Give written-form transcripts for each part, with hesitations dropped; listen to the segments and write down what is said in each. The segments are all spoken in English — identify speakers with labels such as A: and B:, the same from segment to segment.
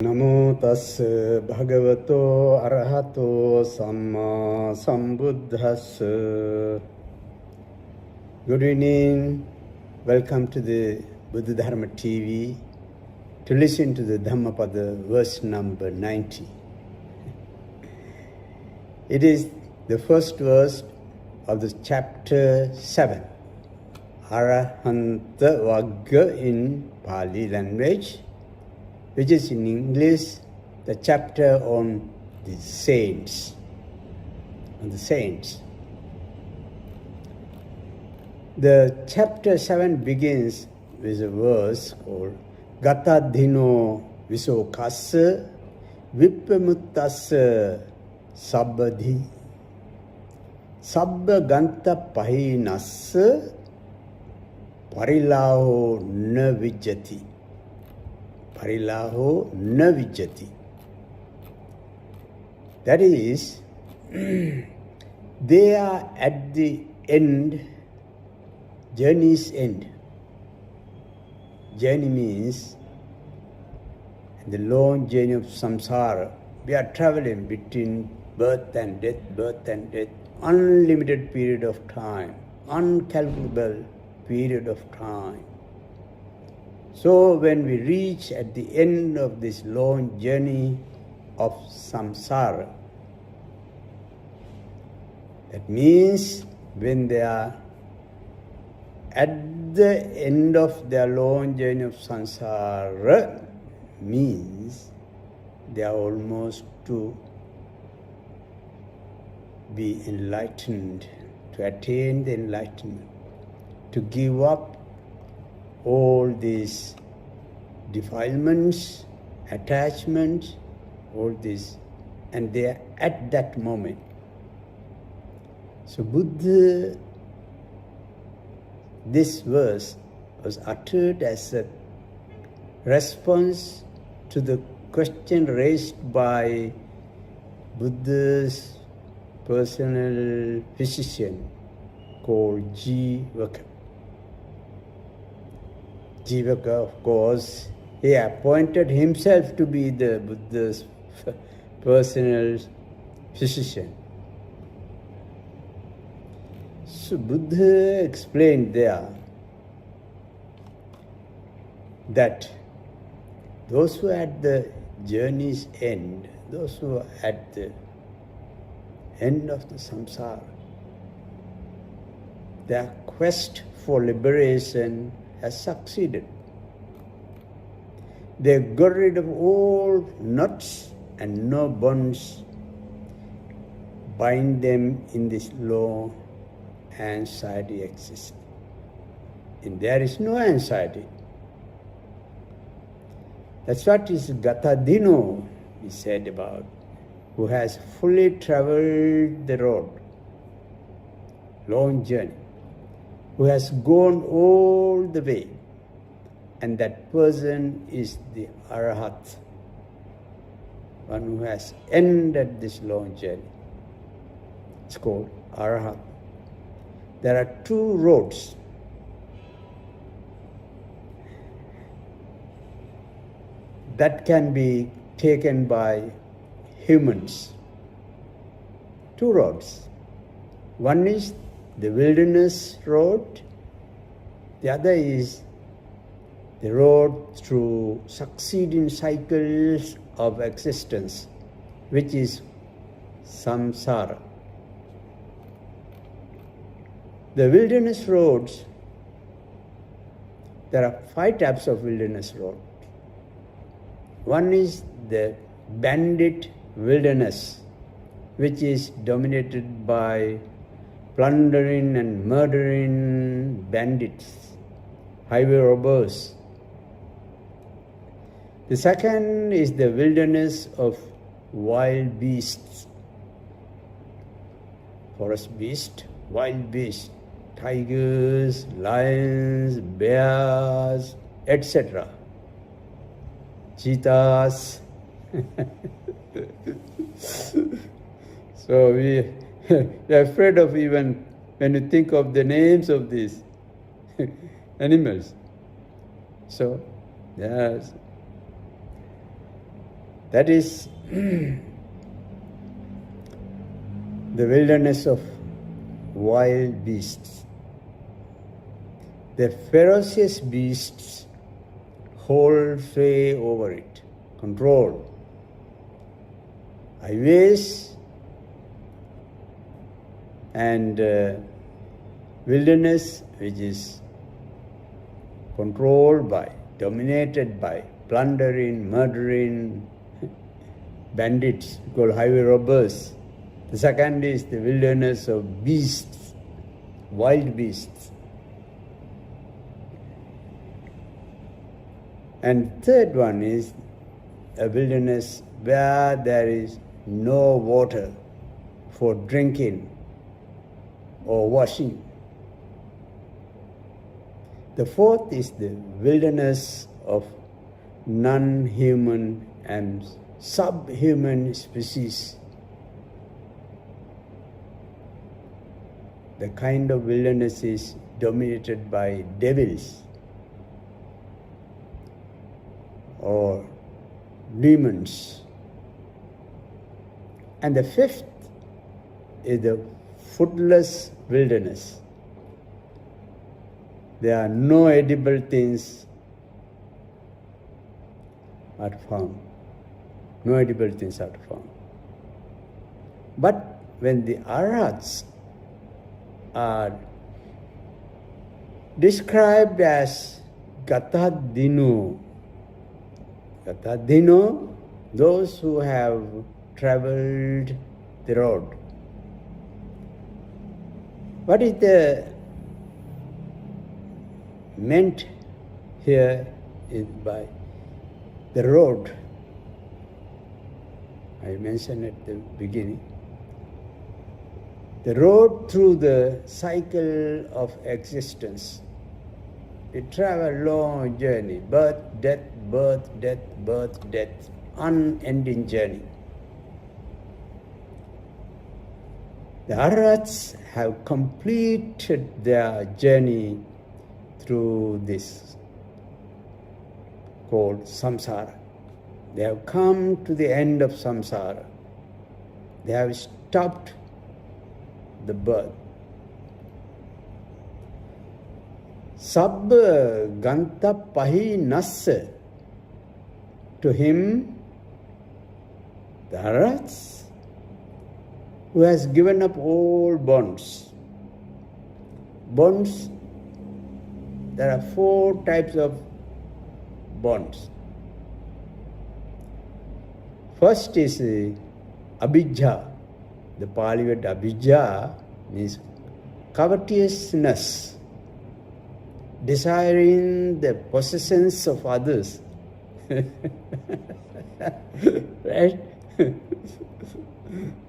A: Namo tassa bhagavato arahato samma sambuddhassa. Good evening. Welcome to the Buddha Dharma TV to listen to the Dhammapada verse number 90. It is the first verse of the chapter 7, Arahanta Vagga in Pali language, which is in English the chapter on the saints. The chapter 7 begins with a verse called Gatadhino Visokassa Vipamuttassa Sabbadhi Sabba Ganta Pahinassa Parilaho Na Vijjati. Parilaho na vijjati. That is, they are at the end, journey's end. Journey means the long journey of samsara. We are traveling between birth and death, unlimited period of time, uncalculable period of time. So when we reach at the end of this long journey of samsara, that means when they are at the end of their long journey of samsara, means they are almost to be enlightened, to attain the enlightenment, to give up all these defilements, attachments, all this, and they are at that moment. So Buddha, this verse was uttered as a response to the question raised by Buddha's personal physician called Jivaka. Jivaka, of course, he appointed himself to be the Buddha's personal physician. So Buddha explained there that those who are at the journey's end, those who are at the end of the samsara, their quest for liberation has succeeded. They got rid of all knots and no bonds bind them in this law anxiety exists. And there is no anxiety. That's what is Gatadhino, he said about, who has fully traveled the road, long journey, who has gone all the way, and that person is the Arahat, one who has ended this long journey. It's called Arahat. There are two roads. That can be taken by humans. Two roads. One is the wilderness road, the other is the road through succeeding cycles of existence, which is samsara. The wilderness roads, there are 5 types of wilderness road. One is the bandit wilderness, which is dominated by plundering and murdering bandits, highway robbers. The second is the wilderness of wild beasts, forest beast, wild beasts, tigers, lions, bears, etc. Cheetahs. So we are afraid of even when you think of the names of these animals. So, yes. That is the wilderness of wild beasts. The ferocious beasts hold sway over it, control. Highways and wilderness, which is controlled by, dominated by plundering, murdering bandits called highway robbers. The second is the wilderness of beasts, wild beasts. And third one is a wilderness where there is no water for drinking or washing. The fourth is the wilderness of non-human and subhuman species. The kind of wilderness is dominated by devils or demons. And the fifth is the foodless wilderness. There are no edible things are found. No edible things are found. But when the arhats are described as gatadino, those who have traveled the road. What is the meant here is by the road? I mentioned at the beginning. The road through the cycle of existence. We travel a long journey, birth, death, unending journey. The arhats have completed their journey through this called samsara. They have come to the end of samsara. They have stopped the birth. Sabba ganta pahi nassa. To him, the arhats, who has given up all bonds. Bonds, there are 4 types of bonds. First is abhijja. The Pali word abhijja means covetousness, desiring the possessions of others. Right?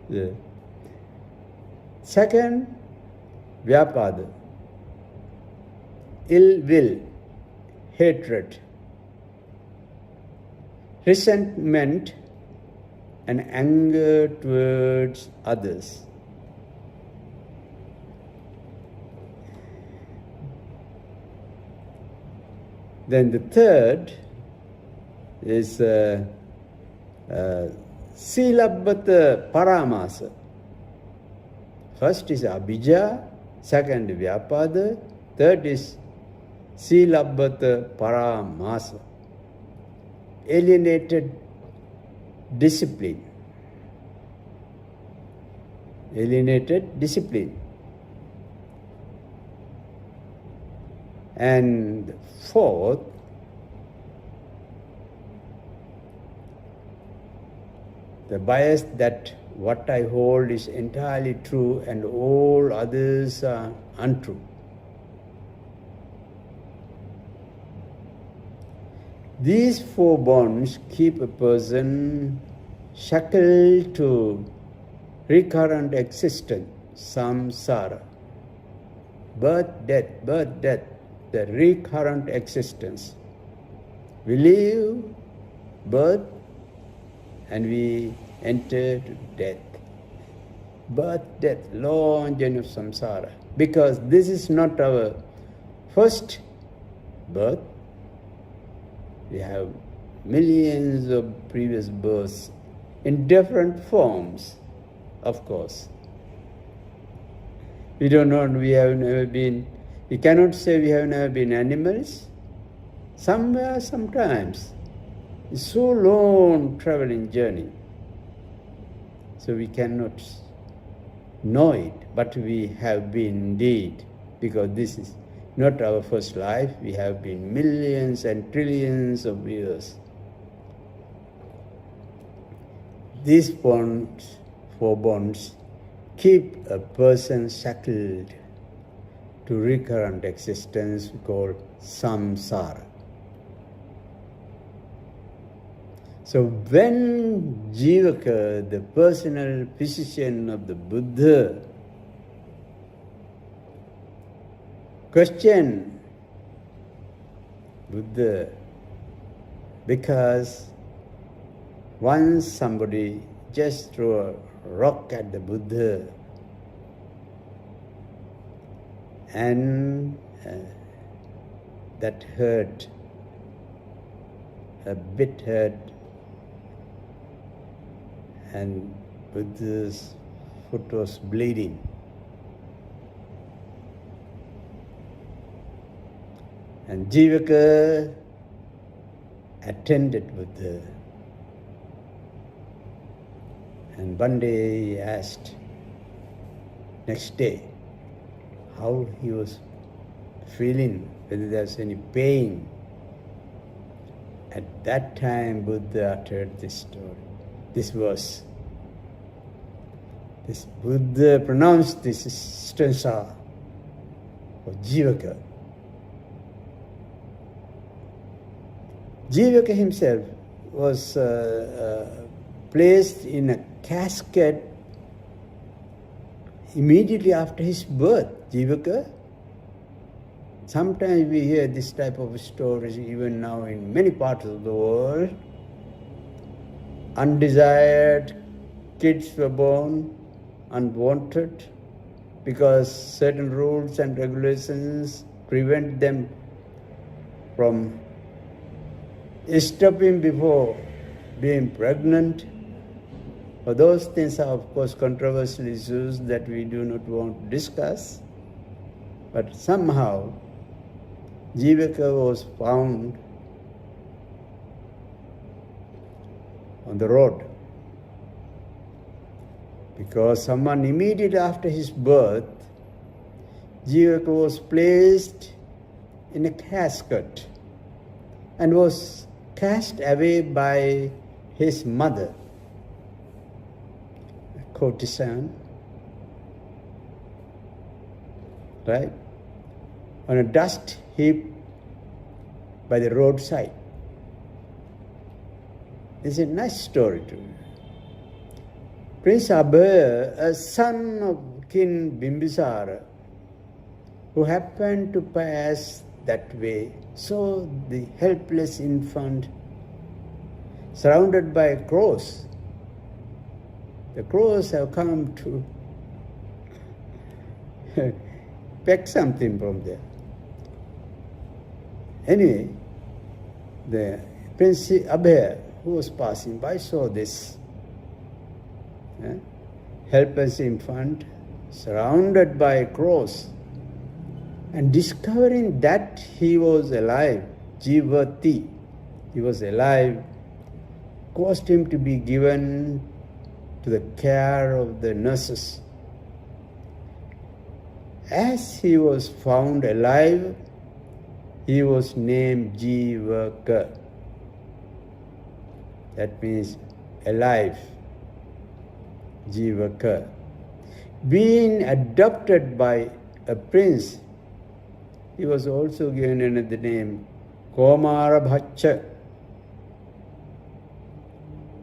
A: Yeah. Second, vyapada, ill will, hatred, resentment, and anger towards others. Then the third is silabbata paramasa. First is abhijja, second vyapada, third is silabbata paramasa. Alienated discipline. Alienated discipline. And fourth, the bias that what I hold is entirely true and all others are untrue. These 4 bonds keep a person shackled to recurrent existence, samsara. Birth, death, the recurrent existence. We live, birth, and we enter to death. Birth, death, long journey of samsara. Because this is not our first birth. We have millions of previous births in different forms, of course. We don't know, we cannot say we have never been animals. Somewhere, sometimes. It's so long traveling journey. So we cannot know it, but we have been indeed, because this is not our first life. We have been millions and trillions of years. These bonds, four bonds, keep a person shackled to recurrent existence called samsara. So when Jivaka, the personal physician of the Buddha, questioned Buddha, because once somebody just threw a rock at the Buddha, and that hurt, a bit hurt, and Buddha's foot was bleeding. And Jivaka attended Buddha. And one day he asked, next day, how he was feeling, whether there was any pain. At that time, Buddha uttered this story, this verse. This Buddha pronounced this stanza of Jivaka. Jivaka himself was placed in a casket immediately after his birth. Jivaka, sometimes we hear this type of stories even now in many parts of the world. Undesired kids were born, unwanted, because certain rules and regulations prevent them from stopping before being pregnant. But those things are, of course, controversial issues that we do not want to discuss. But somehow, Jivaka was found on the road, because someone immediately after his birth, Jivaka was placed in a casket and was cast away by his mother, a courtesan, right, on a dust heap by the roadside. It's a nice story to me. Prince Abhaya, a son of King Bimbisara, who happened to pass that way, saw the helpless infant surrounded by crows. The crows have come to peck something from there. Anyway, the Prince Abhaya, who was passing by, saw this helpless infant surrounded by crows, and discovering that he was alive, Jivati, he was alive, caused him to be given to the care of the nurses. As he was found alive, he was named Jivaka. That means alive, Jivaka. Being adopted by a prince, he was also given another name, Komara Bhacha,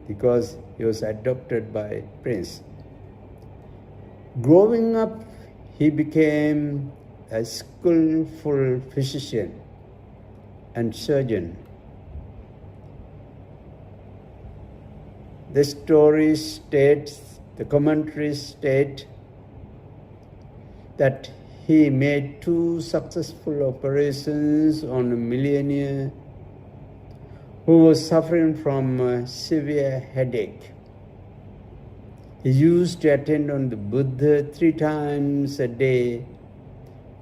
A: because he was adopted by a prince. Growing up, he became a skillful physician and surgeon. The story states, the commentaries state that he made 2 successful operations on a millionaire who was suffering from a severe headache. He used to attend on the Buddha 3 times a day,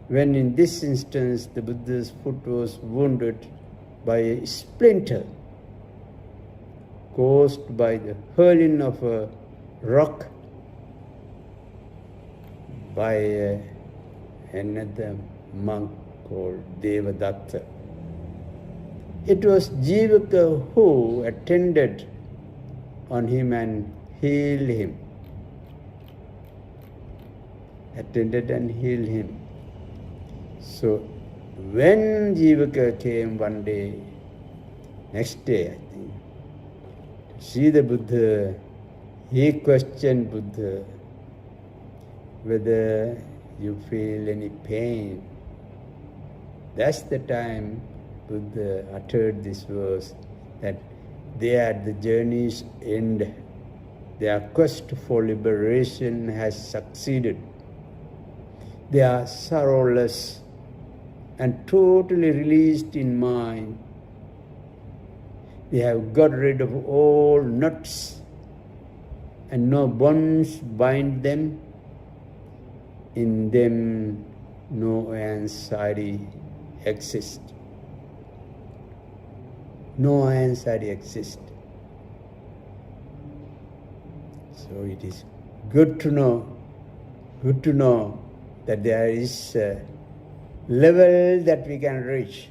A: when in this instance the Buddha's foot was wounded by a splinter caused by the hurling of a rock by another monk called Devadatta. It was Jivaka who attended on him and healed him. Attended and healed him. So when Jivaka came one day, next day I think, to see the Buddha, he questioned Buddha whether you feel any pain. That's the time Buddha uttered this verse, that there at the journey's end, their quest for liberation has succeeded. They are sorrowless and totally released in mind. They have got rid of all knots and no bonds bind them. In them no anxiety exists. No anxiety exists. So it is good to know that there is a level that we can reach.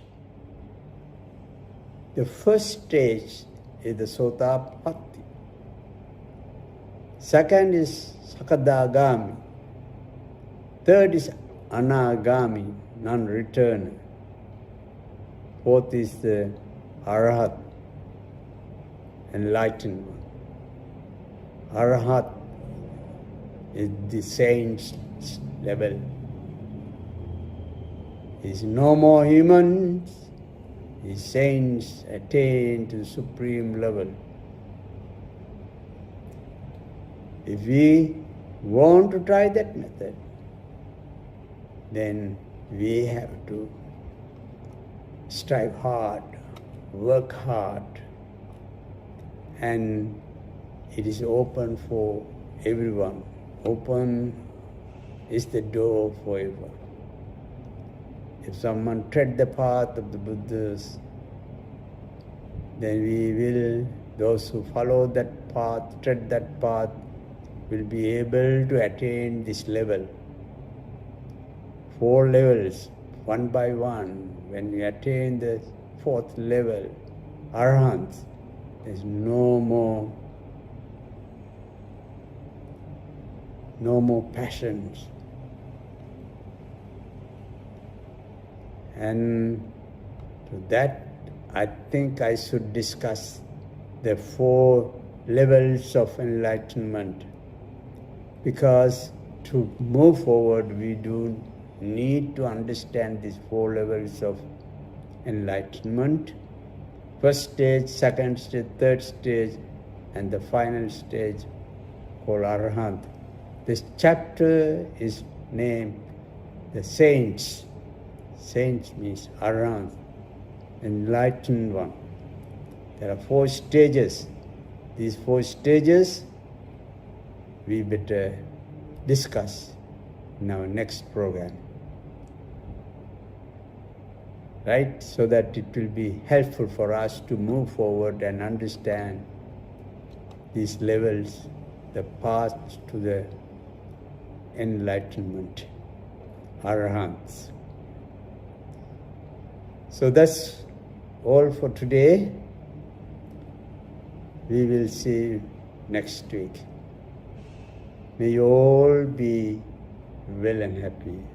A: The first stage is the Sotapatti. Second is Sakadagami. Third is Anagami, non-returner. Fourth is the Arahat, enlightened one. Arahat is the saint's level. Is no more humans. The saints attain to the supreme level. If we want to try that method, then we have to strive hard, work hard, and it is open for everyone. Open is the door for everyone. If someone tread the path of the Buddhas, then those who follow that path, tread that path, will be able to attain this level. 4 levels, one by one. When we attain the 4th level, Arahants, there's no more passions. And to that, I think I should discuss the 4 levels of enlightenment, because to move forward we do need to understand these 4 levels of enlightenment. First stage, second stage, third stage, and the final stage called Arahant. This chapter is named the Saints. Saints means Arahant, enlightened one. There are 4 stages. These 4 stages we better discuss in our next program. Right? So that it will be helpful for us to move forward and understand these levels, the path to the enlightenment, Arahants. So that's all for today. We will see you next week. May you all be well and happy.